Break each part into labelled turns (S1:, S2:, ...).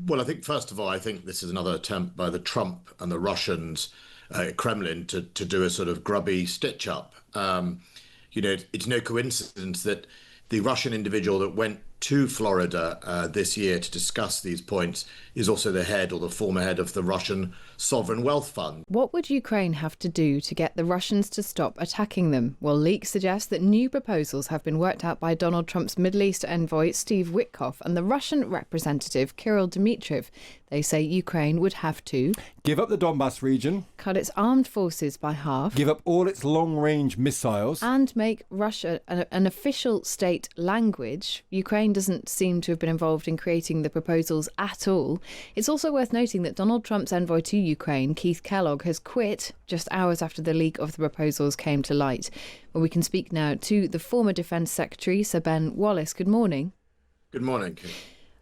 S1: Well, I think, first of all, I think this is another attempt by the Trump and the Russians, Kremlin, to do a sort of grubby stitch up. It's no coincidence that the Russian individual that went to Florida this year to discuss these points is also the head or the former head of the Russian Sovereign Wealth Fund.
S2: What would Ukraine have to do to get the Russians to stop attacking them? Well, leaks suggest that new proposals have been worked out by Donald Trump's Middle East envoy Steve Witkoff and the Russian representative Kirill Dmitriev. They say Ukraine would have to
S3: give up the Donbas region,
S2: cut its armed forces by half,
S3: give up all its long-range missiles,
S2: and make Russia an official state language. Ukraine doesn't seem to have been involved in creating the proposals at all. It's also worth noting that Donald Trump's envoy to Ukraine, Keith Kellogg, has quit just hours after the leak of the proposals came to light. Well, we can speak now to the former Defence Secretary, Sir Ben Wallace. Good morning.
S1: Good morning.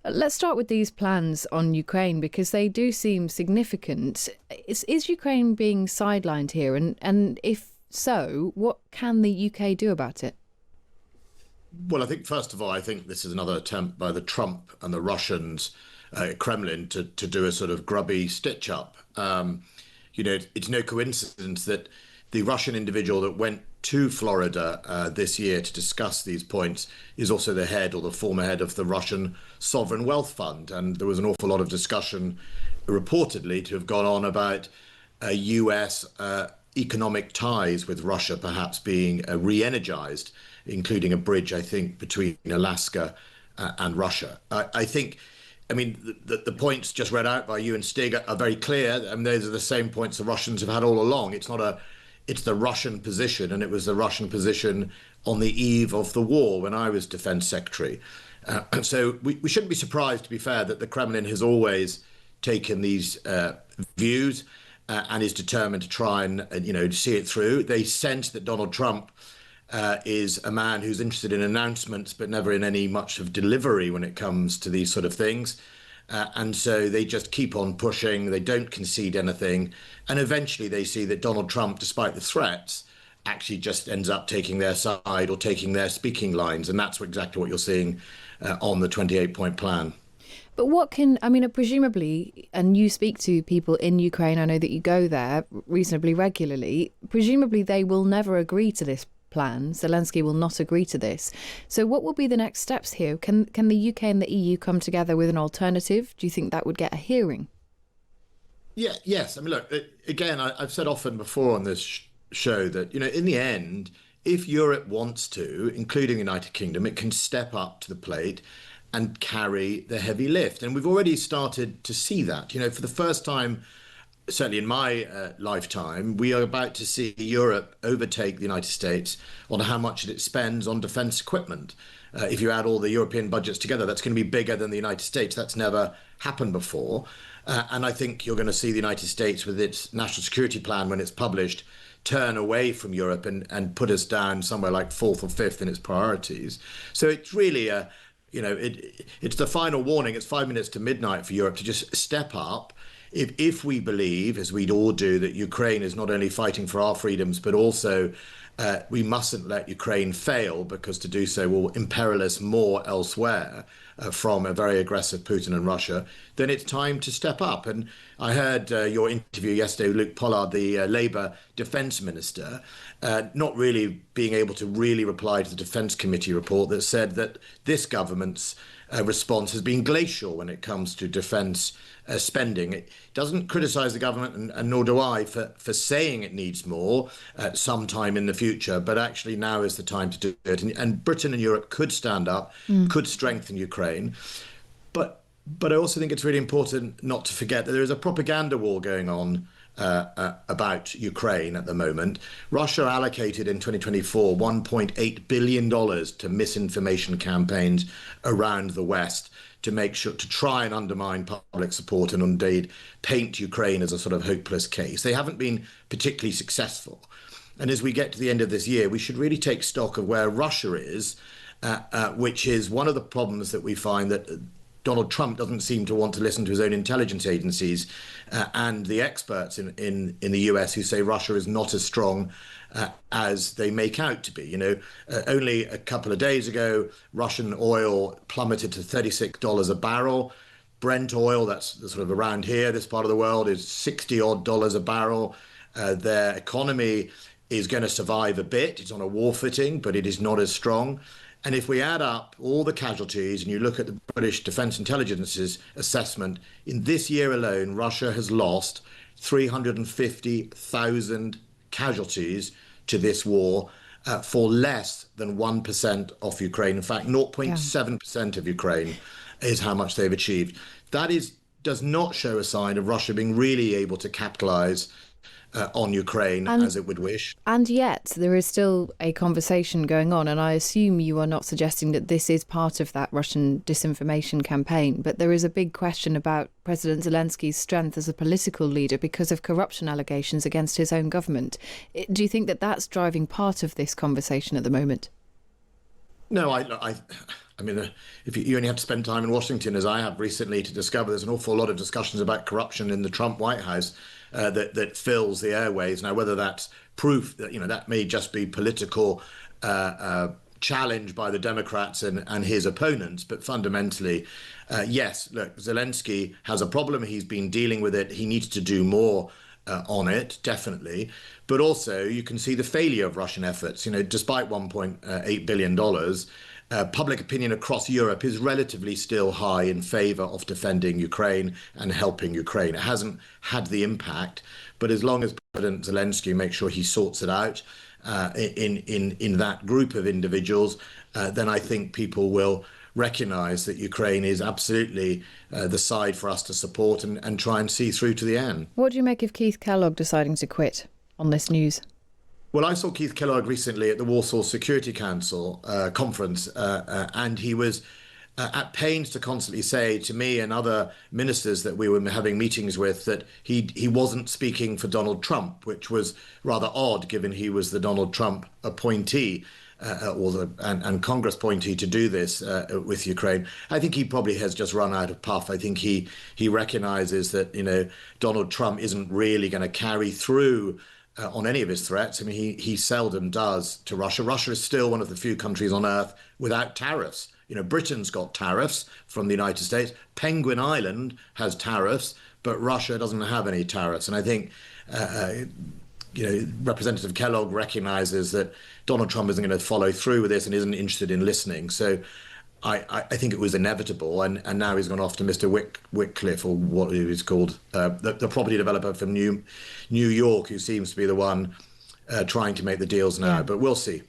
S2: Let's start with these plans on Ukraine because they do seem significant. Is Ukraine being sidelined here? And if so, what can the UK do about it?
S1: Well, I think, first of all, I think this is another attempt by the Trump and the Russians, Kremlin, to do a sort of grubby stitch up. It's no coincidence that the Russian individual that went to Florida this year to discuss these points is also the head or the former head of the Russian Sovereign Wealth Fund. And there was an awful lot of discussion reportedly to have gone on about US economic ties with Russia perhaps being re-energized, including a bridge, I think, between Alaska and Russia. The points just read out by you and Stig are very clear. Those are the same points the Russians have had all along. It's the Russian position, and it was the Russian position on the eve of the war when I was Defence Secretary. So we shouldn't be surprised, to be fair, that the Kremlin has always taken these views and is determined to try and see it through. They sense that Donald Trump is a man who's interested in announcements but never in any much of delivery when it comes to these sort of things. And so they just keep on pushing. They don't concede anything. And eventually they see that Donald Trump, despite the threats, actually just ends up taking their side or taking their speaking lines. And that's exactly what you're seeing on the 28-point plan.
S2: But presumably, and you speak to people in Ukraine, I know that you go there reasonably regularly, presumably they will never agree to this plan. Zelensky will not agree to this. So what will be the next steps here? Can the UK and the EU come together with an alternative? Do you think that would get a hearing?
S1: Yes. Again, I've said often before on this show that, in the end, if Europe wants to, including the United Kingdom, it can step up to the plate and carry the heavy lift. And we've already started to see that. For the first time, certainly in my lifetime, we are about to see Europe overtake the United States on how much it spends on defence equipment. If you add all the European budgets together, that's going to be bigger than the United States. That's never happened before. And I think you're going to see the United States with its national security plan, when it's published, turn away from Europe and put us down somewhere like fourth or fifth in its priorities. So it's really it's the final warning. It's 5 minutes to midnight for Europe to just step up. If we believe, as we'd all do, that Ukraine is not only fighting for our freedoms, but also we mustn't let Ukraine fail, because to do so will imperil us more elsewhere from a very aggressive Putin and Russia, then it's time to step up. And I heard your interview yesterday with Luke Pollard, the Labour Defence Minister, not really being able to really reply to the Defence Committee report that said that this government's response has been glacial when it comes to defence spending. It doesn't criticise the government, and nor do I, for saying it needs more sometime in the future, but actually now is the time to do it. And Britain and Europe could stand up, could strengthen Ukraine. But I also think it's really important not to forget that there is a propaganda war going on about Ukraine at the moment. Russia allocated in 2024 $1.8 billion to misinformation campaigns around the West to make sure to try and undermine public support and indeed paint Ukraine as a sort of hopeless case. They haven't been particularly successful. And as we get to the end of this year, we should really take stock of where Russia is, which is one of the problems that we find that Donald Trump doesn't seem to want to listen to his own intelligence agencies and the experts in the US who say Russia is not as strong as they make out to be. Only a couple of days ago, Russian oil plummeted to $36 a barrel. Brent oil, that's sort of around here, this part of the world, is 60 odd dollars a barrel. Their economy is going to survive a bit. It's on a war footing, but it is not as strong. And if we add up all the casualties and you look at the British Defence Intelligence's assessment, in this year alone, Russia has lost 350,000 casualties to this war for less than 1% of Ukraine. In fact,
S2: Yeah.
S1: 0.7% of Ukraine is how much they've achieved. That does not show a sign of Russia being really able to capitalize on Ukraine
S2: And
S1: as it would wish.
S2: And yet, there is still a conversation going on, and I assume you are not suggesting that this is part of that Russian disinformation campaign. But there is a big question about President Zelensky's strength as a political leader because of corruption allegations against his own government. Do you think that that's driving part of this conversation at the moment?
S1: No, I mean, if you only have to spend time in Washington, as I have recently, to discover there's an awful lot of discussions about corruption in the Trump White House that fills the airwaves. Now, whether that's proof that that may just be political challenge by the Democrats and his opponents, but fundamentally, yes. Look, Zelensky has a problem. He's been dealing with it. He needs to do more on it, definitely. But also, you can see the failure of Russian efforts. Despite $1.8 billion, public opinion across Europe is relatively still high in favor of defending Ukraine and helping Ukraine. It hasn't had the impact, but as long as President Zelensky makes sure he sorts it out in that group of individuals, then I think people will recognize that Ukraine is absolutely the side for us to support and try and see through to the end.
S2: What do you make of Keith Kellogg deciding to quit on this news?
S1: Well, I saw Keith Kellogg recently at the Warsaw Security Council conference, and he was at pains to constantly say to me and other ministers that we were having meetings with that he wasn't speaking for Donald Trump, which was rather odd given he was the Donald Trump appointee and Congress appointee to do this with Ukraine. I think he probably has just run out of puff. I think he recognizes that Donald Trump isn't really going to carry through on any of his threats. I mean, he seldom does to Russia. Russia is still one of the few countries on earth without tariffs. Britain's got tariffs from the United States. Penguin Island has tariffs, but Russia doesn't have any tariffs. And I think, Representative Kellogg recognizes that Donald Trump isn't going to follow through with this and isn't interested in listening. So I think it was inevitable, and now he's gone off to Mr. Whitcliffe, or what he was called, the property developer from New York, who seems to be the one trying to make the deals now. Yeah. But we'll see.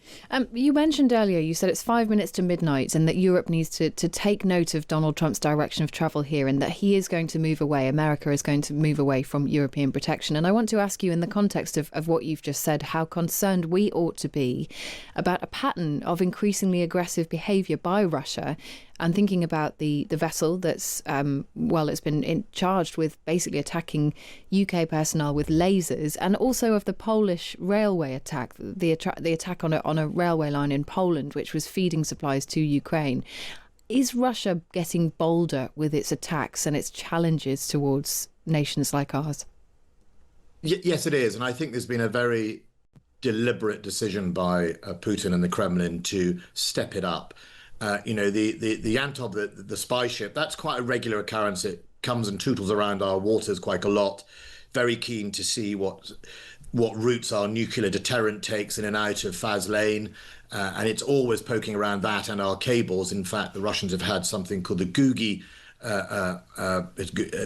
S2: You mentioned earlier, you said it's 5 minutes to midnight and that Europe needs to take note of Donald Trump's direction of travel here, and that he is going to move away, America is going to move away from European protection. And I want to ask you, in the context of what you've just said, how concerned we ought to be about a pattern of increasingly aggressive behaviour by Russia. I'm thinking about the vessel that's, it's been charged with basically attacking UK personnel with lasers, and also of the Polish railway attack, the attack on a railway line in Poland, which was feeding supplies to Ukraine. Is Russia getting bolder with its attacks and its challenges towards nations like ours?
S1: Yes, it is. And I think there's been a very deliberate decision by Putin and the Kremlin to step it up. The Antov, the spy ship, that's quite a regular occurrence. It comes and tootles around our waters quite a lot. Very keen to see what routes our nuclear deterrent takes in and out of Faz Lane. And it's always poking around that and our cables. In fact, the Russians have had something called the Gugi,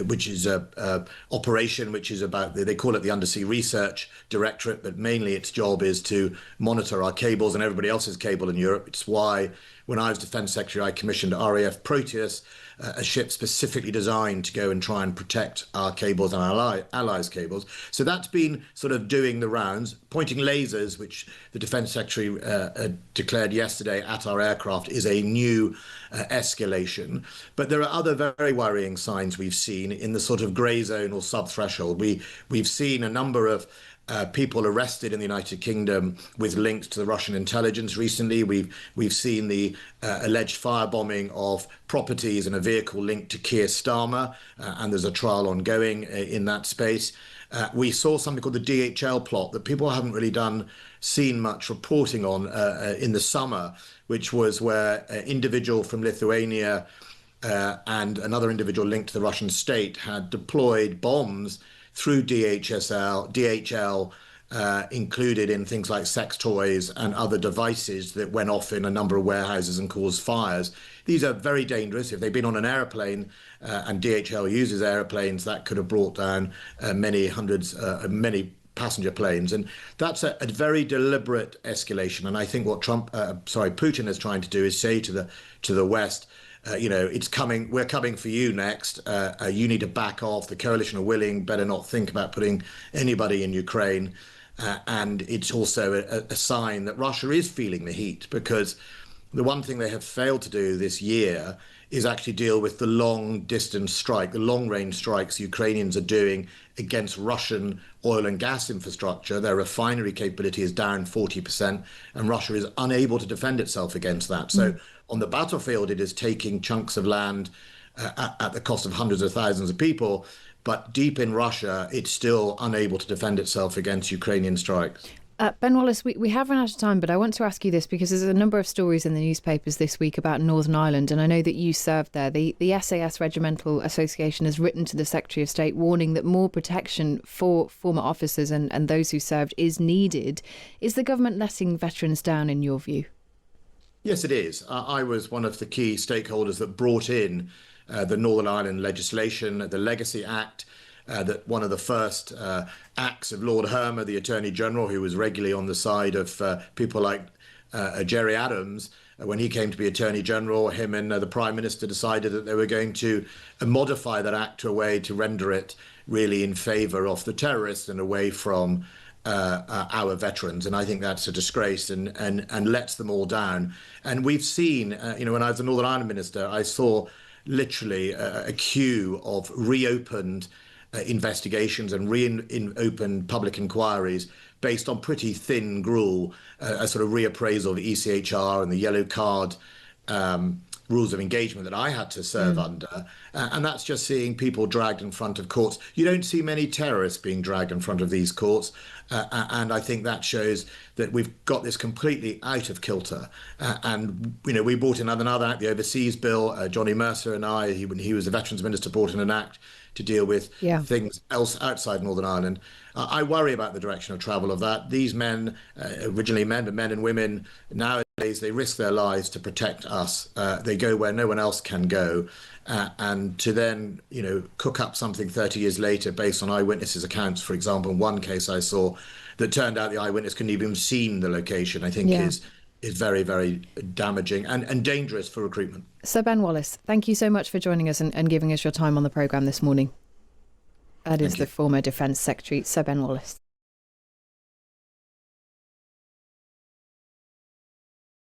S1: which is a operation which is about, they call it the Undersea Research Directorate, but mainly its job is to monitor our cables and everybody else's cable in Europe. It's why when I was Defence Secretary, I commissioned RAF Proteus, a ship specifically designed to go and try and protect our cables and our allies' cables. So that's been sort of doing the rounds, pointing lasers, which the Defence Secretary declared yesterday at our aircraft is a new escalation. But there are other very worrying signs we've seen in the sort of grey zone or sub-threshold. We've seen a number of people arrested in the United Kingdom with links to the Russian intelligence recently. We've seen the alleged firebombing of properties and a vehicle linked to Keir Starmer, and there's a trial ongoing in that space. We saw something called the DHL plot that people haven't really seen much reporting on in the summer, which was where an individual from Lithuania and another individual linked to the Russian state had deployed bombs through DHL, included in things like sex toys and other devices that went off in a number of warehouses and caused fires. These are very dangerous. If they'd been on an airplane, and DHL uses airplanes, that could have brought down many passenger planes. And that's a very deliberate escalation. And I think what Putin is trying to do is say to the West, it's coming. We're coming for you next. You need to back off. The coalition are willing. Better not think about putting anybody in Ukraine. And it's also a sign that Russia is feeling the heat, because the one thing they have failed to do this year is actually deal with the long-distance strike, the long-range strikes Ukrainians are doing against Russian oil and gas infrastructure. Their refinery capability is down 40%, and Russia is unable to defend itself against that. So on the battlefield, it is taking chunks of land at the cost of hundreds of thousands of people. But deep in Russia, it's still unable to defend itself against Ukrainian strikes.
S2: Ben Wallace, we have run out of time, but I want to ask you this because there's a number of stories in the newspapers this week about Northern Ireland, and I know that you served there. The SAS Regimental Association has written to the Secretary of State warning that more protection for former officers and those who served is needed. Is the government letting veterans down, in your view?
S1: Yes, it is. I was one of the key stakeholders that brought in the Northern Ireland legislation, the Legacy Act, that one of the first acts of Lord Hermer, the Attorney General, who was regularly on the side of people like Gerry Adams. When he came to be Attorney General, him and the Prime Minister decided that they were going to modify that act to a way to render it really in favour of the terrorists and away from our veterans. And I think that's a disgrace and lets them all down. And we've seen, when I was the Northern Ireland Minister, I saw literally a queue of reopened investigations and reopened public inquiries based on pretty thin gruel, a sort of reappraisal of ECHR and the yellow card rules of engagement that I had to serve under. And that's just seeing people dragged in front of courts. You don't see many terrorists being dragged in front of these courts. And I think that shows that we've got this completely out of kilter. We brought in another act, the Overseas Bill. Johnny Mercer and I, when he was the Veterans Minister, brought in an act to deal with things else outside Northern Ireland. I worry about the direction of travel of that. These men, originally men, but men and women, nowadays they risk their lives to protect us. They go where no one else can go. And to then, cook up something 30 years later based on eyewitnesses' accounts, for example, in one case I saw that turned out the eyewitness couldn't even have seen the location, I think is very, very damaging and dangerous for recruitment.
S2: Sir Ben Wallace, thank you so much for joining us and giving us your time on the programme this morning. That is the former Defence Secretary, Sir Ben Wallace.